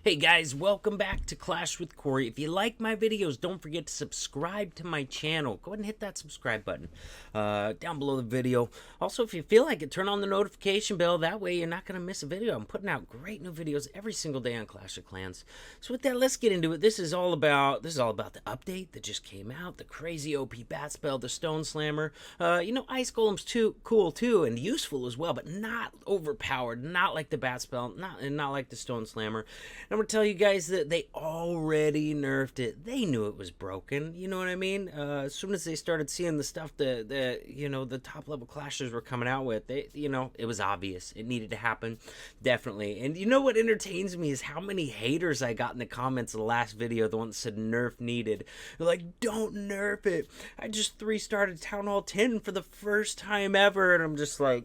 Hey guys, welcome back to Clash with Corey. If you like my videos, don't forget to subscribe to my channel. Go ahead and hit that subscribe button down below the video. Also, if you feel like it, turn on the notification bell. That way you're not going to miss a video. I'm putting out great new videos every single day on Clash of Clans. So with that, let's get into it. This is all about the update that just came out, the crazy OP bat spell, the Stone Slammer. Ice Golem's cool too and useful as well, but not overpowered, not like the bat spell, not like the Stone Slammer. I'm going to tell you guys that they already nerfed it. They knew it was broken. You know what I mean? As soon as they started seeing the stuff that the top level clashers were coming out with, it was obvious. It needed to happen. Definitely. And you know what entertains me is how many haters I got in the comments of the last video, the one that said nerf needed. They're like, don't nerf it. I just 3-starred Town Hall 10 for the first time ever. And I'm just like,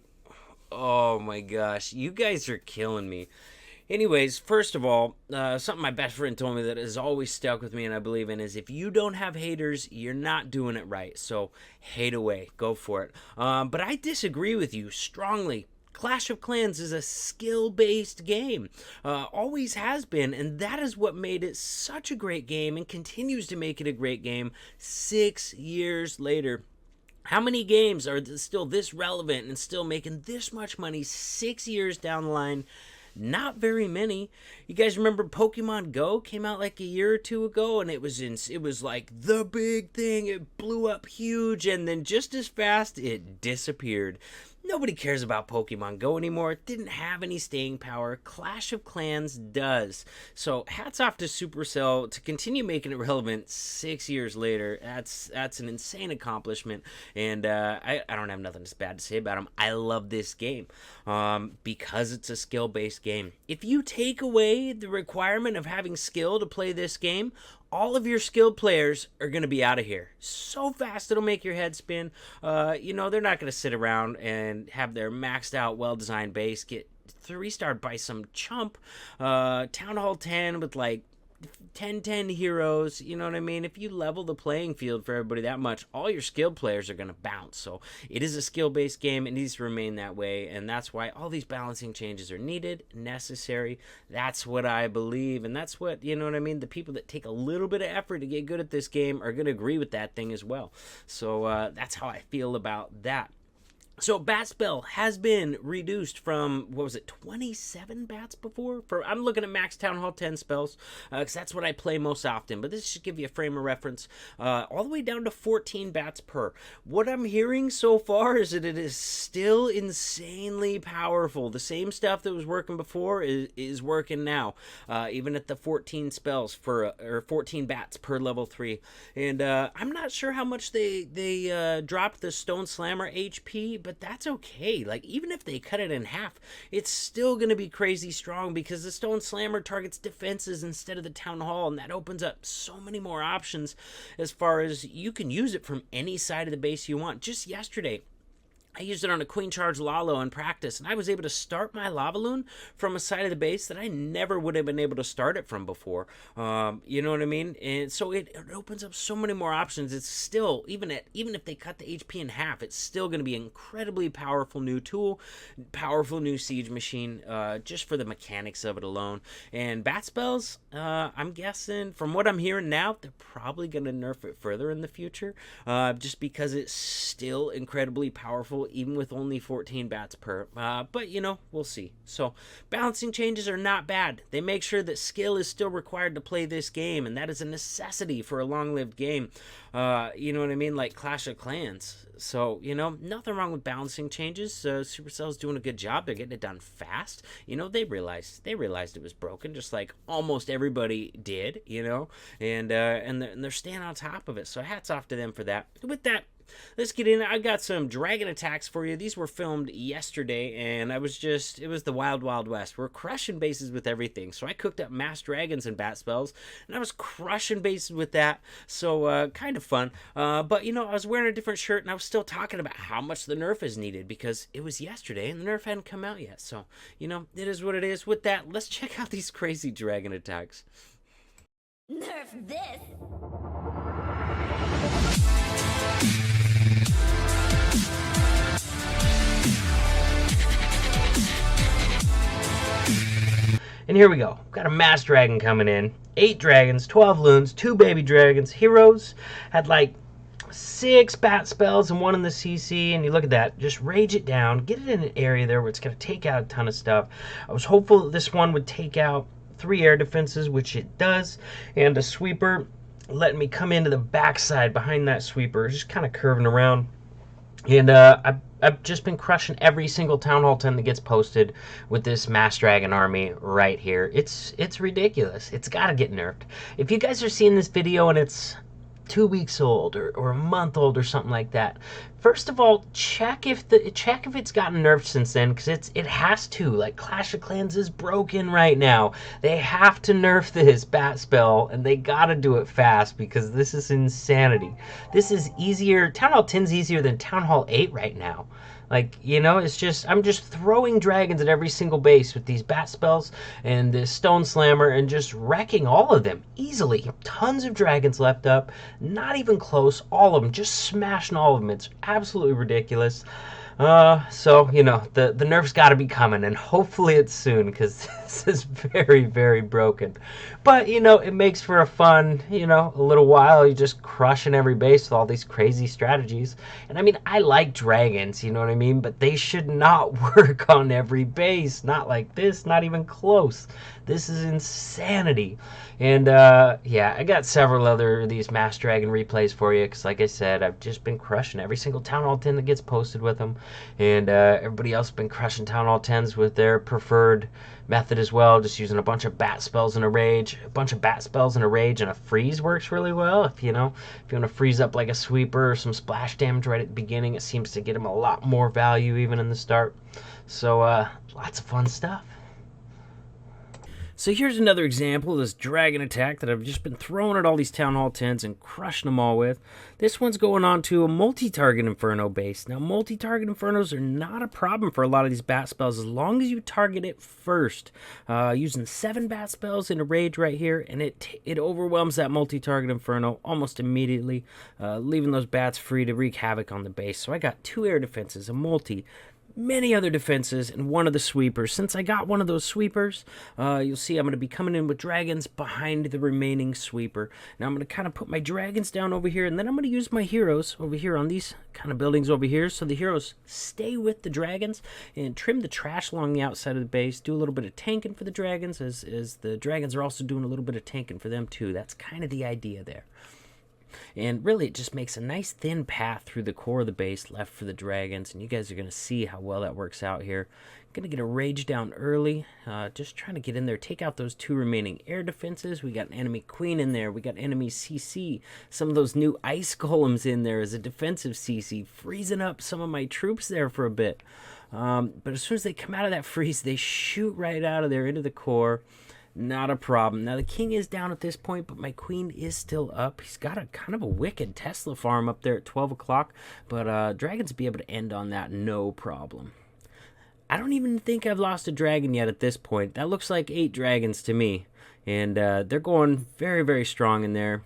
oh my gosh, you guys are killing me. Anyways, first of all, something my best friend told me that has always stuck with me and I believe in is if you don't have haters, you're not doing it right. So hate away. Go for it. But I disagree with you strongly. Clash of Clans is a skill-based game. Always has been, and that is what made it such a great game and continues to make it a great game 6 years later. How many games are still this relevant and still making this much money 6 years down the line? Not very many. You guys remember Pokemon Go came out like a year or two ago, and it was like the big thing. It blew up huge, and then just as fast it disappeared. Nobody cares about Pokemon Go anymore. It didn't have any staying power. Clash of Clans does. So hats off to Supercell to continue making it relevant 6 years later. That's an insane accomplishment, and I don't have nothing bad to say about them. I love this game because it's a skill-based game. If you take away the requirement of having skill to play this game, all of your skilled players are going to be out of here so fast it'll make your head spin. They're not going to sit around and have their maxed out, well-designed base get 3-starred by some chump. Town Hall 10 with like 10 heroes, you know what I mean? If you level the playing field for everybody that much, all your skilled players are going to bounce. So it is a skill-based game. It needs to remain that way, and that's why all these balancing changes are needed, necessary. That's what I believe, and that's what, you know what I mean? The people that take a little bit of effort to get good at this game are going to agree with that thing as well. So that's how I feel about that. So bat spell has been reduced from, 27 bats before? I'm looking at max Town Hall 10 spells, because that's what I play most often. But this should give you a frame of reference. All the way down to 14 bats per. What I'm hearing so far is that it is still insanely powerful. The same stuff that was working before is working now, even at the 14 spells or 14 bats per level 3. And I'm not sure how much they dropped the Stone Slammer HP, but that's okay. Like, even if they cut it in half, it's still going to be crazy strong because the Stone Slammer targets defenses instead of the Town Hall, and that opens up so many more options as far as you can use it from any side of the base you want. Just yesterday, I used it on a Queen Charge Lalo in practice, and I was able to start my Lava Loon from a side of the base that I never would have been able to start it from before. You know what I mean? And so it opens up so many more options. It's still, even if they cut the HP in half, it's still going to be an incredibly powerful new tool, powerful new siege machine, just for the mechanics of it alone. And bat spells, I'm guessing, from what I'm hearing now, they're probably going to nerf it further in the future, just because it's still incredibly powerful, even with only 14 bats per. But, we'll see. So, balancing changes are not bad. They make sure that skill is still required to play this game, and that is a necessity for a long-lived game. You know what I mean? Like Clash of Clans. So, nothing wrong with balancing changes. Supercell's doing a good job. They're getting it done fast. They realized it was broken, just like almost everybody did, and they're staying on top of it. So, hats off to them for that. With that, let's get in. I got some dragon attacks for you. These were filmed yesterday, and it was the wild, wild west. We're crushing bases with everything. So I cooked up mass dragons and bat spells, and I was crushing bases with that. So kind of fun. But, I was wearing a different shirt, and I was still talking about how much the nerf is needed because it was yesterday, and the nerf hadn't come out yet. So, it is what it is. With that, let's check out these crazy dragon attacks. Nerf this! And here we go. We've got a mass dragon coming in. 8 dragons, 12 loons, 2 baby dragons. Heroes had like 6 bat spells and 1 in the CC, and you look at that. Just rage it down. Get it in an area there where it's going to take out a ton of stuff. I was hopeful that this one would take out 3 air defenses, which it does, and a sweeper letting me come into the backside behind that sweeper, just kind of curving around. And I've just been crushing every single Town Hall 10 that gets posted with this Mass Dragon army right here. It's ridiculous. It's got to get nerfed. If you guys are seeing this video and it's 2 weeks old or a month old or something like that, first of all, check if it's gotten nerfed since then, because it has to. Like, Clash of Clans is broken right now. They have to nerf this bat spell, and they gotta do it fast, because this is insanity. This is easier. Town Hall 10's easier than Town Hall 8 right now. Like, you know, it's just, I'm just throwing dragons at every single base with these bat spells and this stone slammer and just wrecking all of them easily. Tons of dragons left up, not even close, all of them, just smashing all of them. It's absolutely ridiculous. So, you know, the nerf's got to be coming, and hopefully it's soon, because this is very, very broken. But, you know, it makes for a fun, you know, a little while. You're just crushing every base with all these crazy strategies. And, I mean, I like dragons, you know what I mean? But they should not work on every base. Not like this, not even close. This is insanity. And, yeah, I got several other of these Mass Dragon replays for you, because, like I said, I've just been crushing every single Town Hall 10 that gets posted with them. And everybody else has been crushing Town Hall 10s with their preferred method as well, just using a bunch of bat spells and a rage. A bunch of bat spells and a rage and a freeze works really well. If you want to freeze up like a sweeper or some splash damage right at the beginning, it seems to get them a lot more value even in the start. So lots of fun stuff. So here's another example of this dragon attack that I've just been throwing at all these Town Hall 10s and crushing them all with. This one's going on to a multi-target Inferno base. Now, multi-target Infernos are not a problem for a lot of these bat spells as long as you target it first. Using 7 bat spells in a rage right here, and it overwhelms that multi-target Inferno almost immediately, leaving those bats free to wreak havoc on the base. So I got 2 air defenses, a multi, many other defenses, and one of the sweepers. Since I got one of those sweepers, you'll see I'm going to be coming in with dragons behind the remaining sweeper. Now I'm going to kind of put my dragons down over here, and then I'm going to use my heroes over here on these kind of buildings over here, so the heroes stay with the dragons and trim the trash along the outside of the base, do a little bit of tanking for the dragons, as the dragons are also doing a little bit of tanking for them too. That's kind of the idea there. And really, it just makes a nice thin path through the core of the base left for the dragons. And you guys are going to see how well that works out here. Going to get a rage down early. Just trying to get in there, take out those 2 remaining air defenses. We got an enemy queen in there. We got enemy CC. Some of those new ice golems in there as a defensive CC. Freezing up some of my troops there for a bit. But as soon as they come out of that freeze, they shoot right out of there into the core. Not a problem. Now, the king is down at this point, but my queen is still up. He's got a kind of a wicked Tesla farm up there at 12 o'clock, but dragons be able to end on that no problem. I don't even think I've lost a dragon yet at this point. That looks like 8 dragons to me, and they're going very, very strong in there.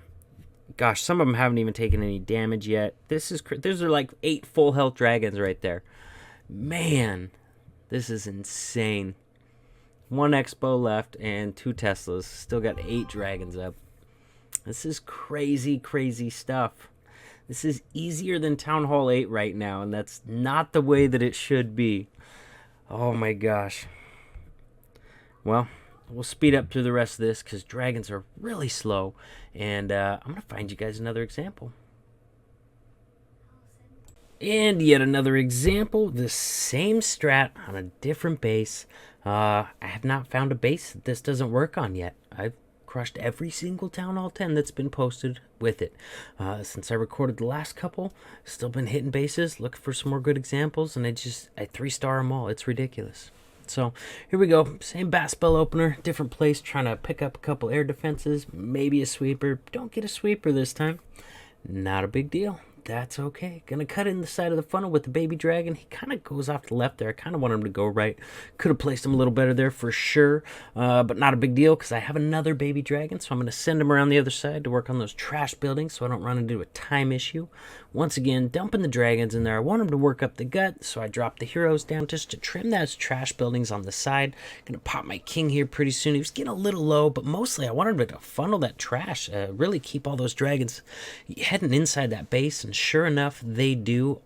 Gosh, some of them haven't even taken any damage yet. These are like 8 full health dragons right there. Man, this is insane. 1 Expo left and 2 Teslas. Still got 8 dragons up. This is crazy, crazy stuff. This is easier than Town Hall 8 right now, and that's not the way that it should be. Oh my gosh. Well, we'll speed up through the rest of this because dragons are really slow, and I'm going to find you guys another example. And yet another example, the same strat on a different base. I have not found a base that this doesn't work on yet. I've crushed every single Town Hall 10 that's been posted with it. Since I recorded the last couple, still been hitting bases, looking for some more good examples, and I 3-star them all. It's ridiculous. So here we go. Same bat spell opener, different place, trying to pick up a couple air defenses, maybe a sweeper. Don't get a sweeper this time. Not a big deal. that's okay. Gonna cut in the side of the funnel with the baby dragon. He kind of goes off to the left there. I kind of want him to go right. Could have placed him a little better there for sure, but not a big deal because I have another baby dragon, so I'm gonna send him around the other side to work on those trash buildings so I don't run into a time issue. Once again, dumping the dragons in there. I want him to work up the gut, so I drop the heroes down just to trim those trash buildings on the side. Gonna pop my king here pretty soon. He was getting a little low, but mostly I wanted him to funnel that trash, really keep all those dragons heading inside that base, and sure enough, they do.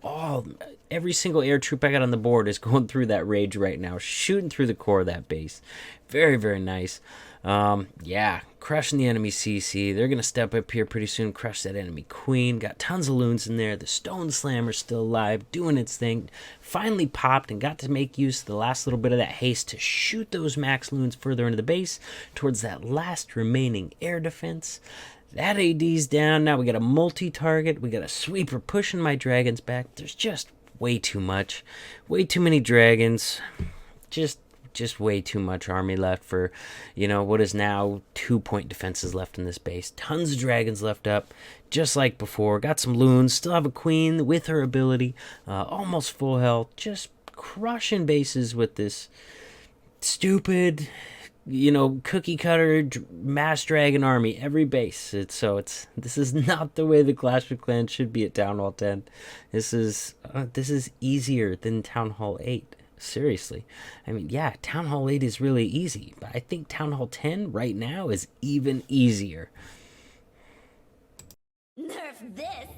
Every single air troop I got on the board is going through that rage right now, shooting through the core of that base. Very, very nice. Yeah, crushing the enemy CC. They're going to step up here pretty soon, crush that enemy queen. Got tons of loons in there. The stone slammer's still alive, doing its thing. Finally popped and got to make use of the last little bit of that haste to shoot those max loons further into the base towards that last remaining air defense. That AD's down. Now we got a multi-target. We got a sweeper pushing my dragons back. There's just way too much. Way too many dragons. Just way too much army left for, what is now 2-point defenses left in this base. Tons of dragons left up, just like before. Got some loons. Still have a queen with her ability. Almost full health. Just crushing bases with this stupid, cookie cutter mass dragon army every base. This is not the way the Clash of Clans should be at Town Hall 10. This is easier than Town Hall 8. Seriously. I mean, yeah, Town Hall 8 is really easy, but I think Town Hall 10 right now is even easier. Nerf this!